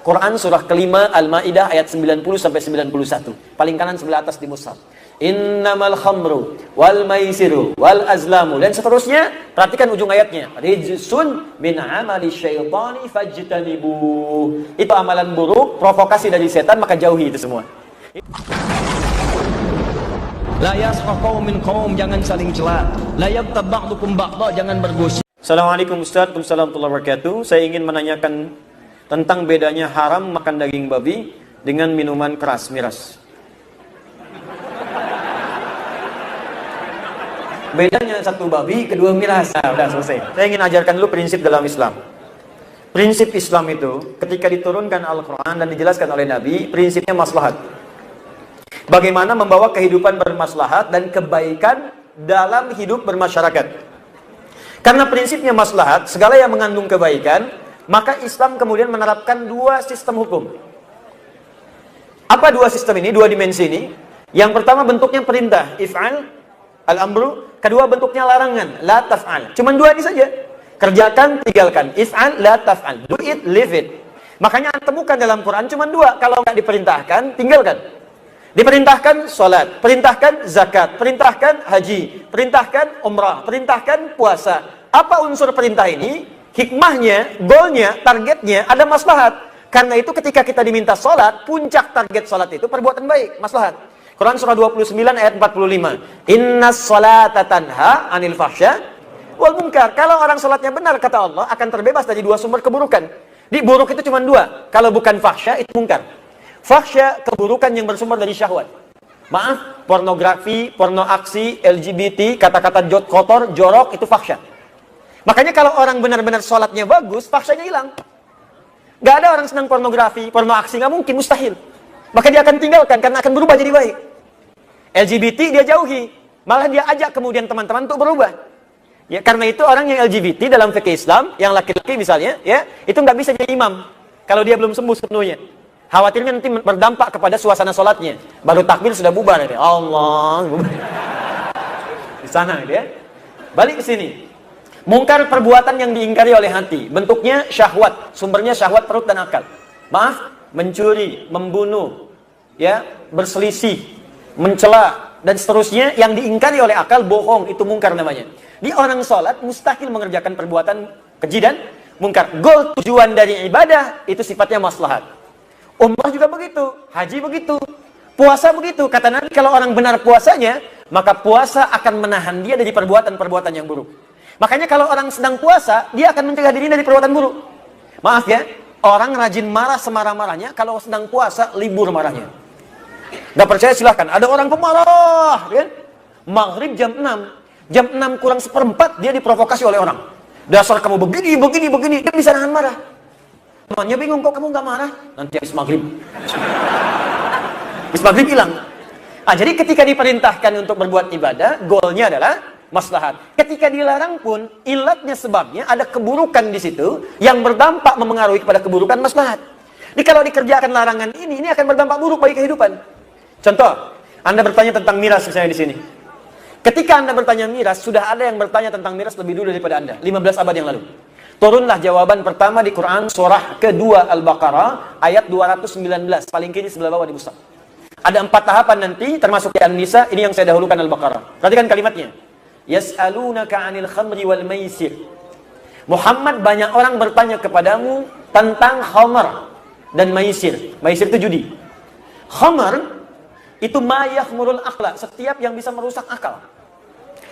Quran surah kelima Al-Maidah ayat 90 sampai 91. Paling kanan sebelah atas di mushaf. Innamal khamru wal maisiru wal azlamu dan seterusnya. Perhatikan ujung ayatnya. Rijsun min amali syaitani fajtanibu. Itu amalan buruk, provokasi dari setan, maka jauhi itu semua. La yaskhar qaumin qaum, jangan saling cela. La yagtab ba'dukum ba'dha, jangan bergosip. Assalamualaikum Ustaz, Waalaikumsalam warahmatullahi wabarakatuh. Saya ingin menanyakan tentang bedanya haram makan daging babi dengan minuman keras, miras. Bedanya satu babi, kedua miras. Nah, udah selesai. Saya ingin ajarkan dulu prinsip dalam Islam. Prinsip Islam itu ketika diturunkan Al-Quran dan dijelaskan oleh Nabi, prinsipnya maslahat. Bagaimana membawa kehidupan bermaslahat dan kebaikan dalam hidup bermasyarakat. Karena prinsipnya maslahat, segala yang mengandung kebaikan, maka Islam kemudian menerapkan dua sistem hukum. Apa dua sistem ini, dua dimensi ini? Yang pertama bentuknya perintah, if'al, al-amru. Kedua bentuknya larangan, la taf'al. Cuman dua ini saja. Kerjakan, tinggalkan. If'al, la taf'al. Do it, leave it. Makanya temukan dalam Quran cuma dua. Kalau nggak diperintahkan, tinggalkan. Diperintahkan sholat, perintahkan zakat, perintahkan haji, perintahkan umrah, perintahkan puasa. Apa unsur perintah ini? Hikmahnya, goalnya, targetnya ada maslahat. Karena itu ketika kita diminta sholat, puncak target sholat itu perbuatan baik, maslahat. Quran surah 29 ayat 45. Innas sholata tanha anil fahsya wal munkar. Kalau orang sholatnya benar, kata Allah, akan terbebas dari dua sumber keburukan. Di buruk itu cuma dua. Kalau bukan fahsya, itu munkar. Fahsya, keburukan yang bersumber dari syahwat. Maaf, pornografi, porno aksi, LGBT, kata-kata kotor, jorok, itu fahsya. Makanya kalau orang benar-benar sholatnya bagus, fahsyanya hilang. Gak ada orang senang pornografi, porno aksi, gak mungkin, mustahil. Maka dia akan tinggalkan, karena akan berubah jadi baik. LGBT dia jauhi, malah dia ajak kemudian teman-teman untuk berubah. Ya, karena itu orang yang LGBT dalam fikih Islam, yang laki-laki misalnya, ya, itu nggak bisa jadi imam kalau dia belum sembuh sepenuhnya. Khawatirnya nanti berdampak kepada suasana sholatnya. Baru takbir sudah bubar, ya. Allah, bubar. Di sana, ya. Balik ke sini. Mungkar perbuatan yang diingkari oleh hati, bentuknya syahwat, sumbernya syahwat perut dan akal. Maaf, mencuri, membunuh, ya, berselisih, mencela dan seterusnya yang diingkari oleh akal, bohong, itu mungkar namanya. Di orang sholat mustahil mengerjakan perbuatan keji dan mungkar. Goal tujuan dari ibadah itu sifatnya maslahat. Umrah juga begitu, haji begitu, puasa begitu. Kata Nabi, kalau orang benar puasanya, maka puasa akan menahan dia dari perbuatan-perbuatan yang buruk. Makanya kalau orang sedang puasa, dia akan mencegah dirinya dari perbuatan buruk. Maaf ya, orang rajin marah semarah-marahnya, kalau sedang puasa libur marahnya. Gak percaya silahkan. Ada orang pemarah, kan? Maghrib jam 6 kurang seperempat dia diprovokasi oleh orang. Dasar kamu begini. Dia bisa nahan marah. Temannya bingung, kok kamu gak marah? Nanti habis maghrib. Habis maghrib hilang. Jadi ketika diperintahkan untuk berbuat ibadah, goalnya adalah maslahat. Ketika dilarang pun, ilatnya sebabnya ada keburukan di situ yang berdampak memengaruhi kepada keburukan maslahat. Jadi kalau dikerjakan larangan ini akan berdampak buruk bagi kehidupan. Contoh, Anda bertanya tentang miras misalnya di sini. Ketika Anda bertanya miras, sudah ada yang bertanya tentang miras lebih dulu daripada Anda, 15 abad yang lalu. Turunlah jawaban pertama di Quran surah kedua Al-Baqarah ayat 219, paling kiri sebelah bawah di mushaf. Ada 4 tahapan nanti, termasuk di An-Nisa, ini yang saya dahulukan Al-Baqarah. Perhatikan kalimatnya. Yas'alunaka 'anil khamri wal maisir. Muhammad, banyak orang bertanya kepadamu tentang khamar dan maisir. Maisir itu judi. Khamar itu ma yakhmurul akla, setiap yang bisa merusak akal.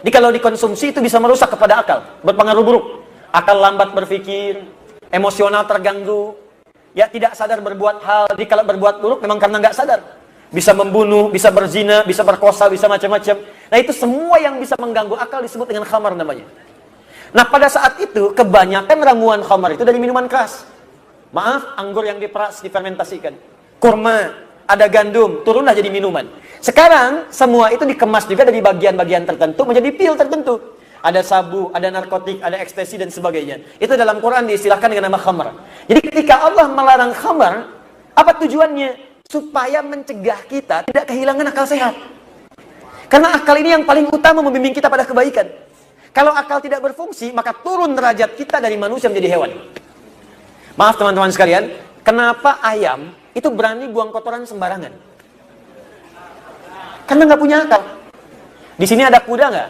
Jadi kalau dikonsumsi itu bisa merusak kepada akal, berpengaruh buruk. Akal lambat berpikir, emosional terganggu, ya tidak sadar berbuat hal. Jadi kalau berbuat buruk memang karena nggak sadar. Bisa membunuh, bisa berzina, bisa berkosa, bisa macam-macam. Nah itu semua yang bisa mengganggu akal disebut dengan khamar namanya. Nah pada saat itu kebanyakan ramuan khamar itu dari minuman keras. Maaf, anggur yang diperas, difermentasikan. Kurma, ada gandum, turunlah jadi minuman. Sekarang semua itu dikemas juga dari bagian-bagian tertentu menjadi pil tertentu. Ada sabu, ada narkotik, ada ekstasi dan sebagainya. Itu dalam Quran diistilahkan dengan nama khamar. Jadi ketika Allah melarang khamar, apa tujuannya? Supaya mencegah kita tidak kehilangan akal sehat. Karena akal ini yang paling utama membimbing kita pada kebaikan. Kalau akal tidak berfungsi, maka turun derajat kita dari manusia menjadi hewan. Maaf teman-teman sekalian, kenapa ayam itu berani buang kotoran sembarangan? Karena nggak punya akal. Di sini ada kuda nggak?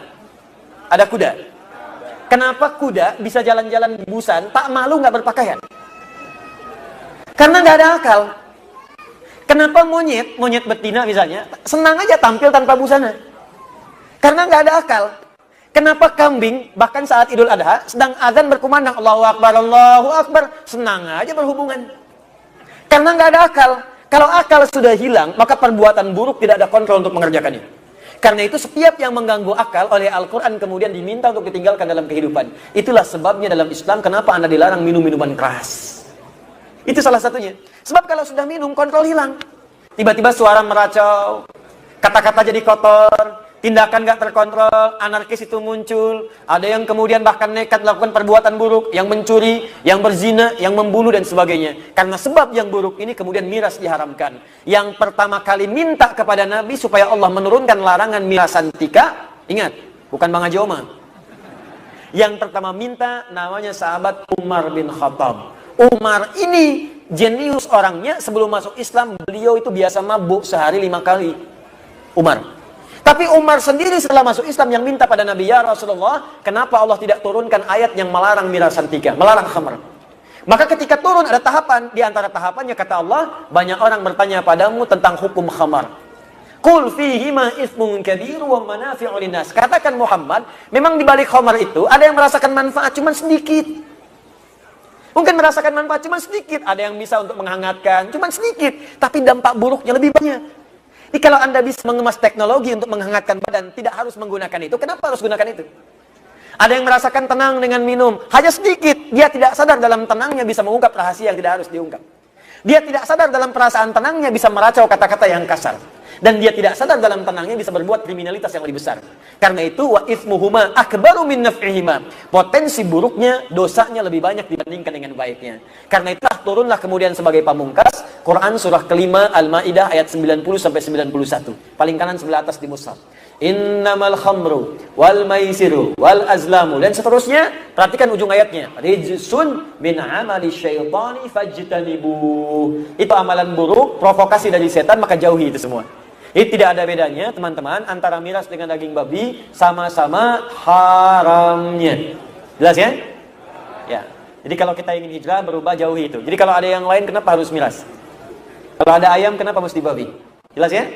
Ada kuda. Kenapa kuda bisa jalan-jalan di busan, tak malu nggak berpakaian? Karena nggak ada akal. Kenapa monyet betina misalnya, senang aja tampil tanpa busana? Karena nggak ada akal. Kenapa kambing, bahkan saat Idul Adha, sedang azan berkumandang, Allahu Akbar, senang aja berhubungan? Karena nggak ada akal. Kalau akal sudah hilang, maka perbuatan buruk tidak ada kontrol untuk mengerjakannya. Karena itu setiap yang mengganggu akal oleh Al-Quran kemudian diminta untuk ditinggalkan dalam kehidupan. Itulah sebabnya dalam Islam kenapa Anda dilarang minum minuman keras. Itu salah satunya. Sebab kalau sudah minum, kontrol hilang. Tiba-tiba suara meracau, kata-kata jadi kotor, tindakan gak terkontrol, anarkis itu muncul. Ada yang kemudian bahkan nekat melakukan perbuatan buruk, yang mencuri, yang berzina, yang membunuh dan sebagainya. Karena sebab yang buruk ini kemudian miras diharamkan. Yang pertama kali minta kepada Nabi supaya Allah menurunkan larangan mirasan tika, ingat, bukan Bang Haji Omar. Yang pertama minta namanya sahabat Umar bin Khattab. Umar ini jenius orangnya, sebelum masuk Islam beliau itu biasa mabuk sehari 5 kali. Umar. Tapi Umar sendiri setelah masuk Islam yang minta pada Nabi, ya Rasulullah, kenapa Allah tidak turunkan ayat yang melarang mirasan tika, melarang khamr? Maka ketika turun ada tahapan, di antara tahapannya kata Allah, banyak orang bertanya padamu tentang hukum khamar. Qul fihima itsmun kabir wa manafi'u linnas. Katakan Muhammad, memang di balik khamar itu ada yang merasakan manfaat cuma sedikit. Mungkin merasakan manfaat cuma sedikit, ada yang bisa untuk menghangatkan cuma sedikit, tapi dampak buruknya lebih banyak. Jadi kalau Anda bisa mengemas teknologi untuk menghangatkan badan, tidak harus menggunakan itu. Kenapa harus gunakan itu? Ada yang merasakan tenang dengan minum, hanya sedikit. Dia tidak sadar dalam tenangnya bisa mengungkap rahasia yang tidak harus diungkap. Dia tidak sadar dalam perasaan tenangnya bisa meracau kata-kata yang kasar. Dan dia tidak sadar dalam tenangnya bisa berbuat kriminalitas yang lebih besar. Karena itu, wa itsmuhuma akbaru min naf'ihima. Potensi buruknya, dosanya lebih banyak dibandingkan dengan baiknya. Karena itulah turunlah kemudian sebagai pamungkas Quran surah kelima Al-Maidah ayat 90 sampai 91. Paling kanan sebelah atas di mushaf. Innamal khamru wal maisiru wal azlamu dan seterusnya. Perhatikan ujung ayatnya. Rijsun min amali syaitani fajtanibu. Itu amalan buruk, provokasi dari setan, maka jauhi itu semua. Ini tidak ada bedanya teman-teman antara miras dengan daging babi, sama-sama haramnya. Jelas ya? Ya. Jadi kalau kita ingin hijrah berubah, jauhi itu. Jadi kalau ada yang lain kenapa harus miras? Kalau ada ayam kenapa mesti babi? Jelas ya?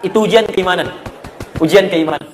Itu ujian keimanan. Ujian keimanan.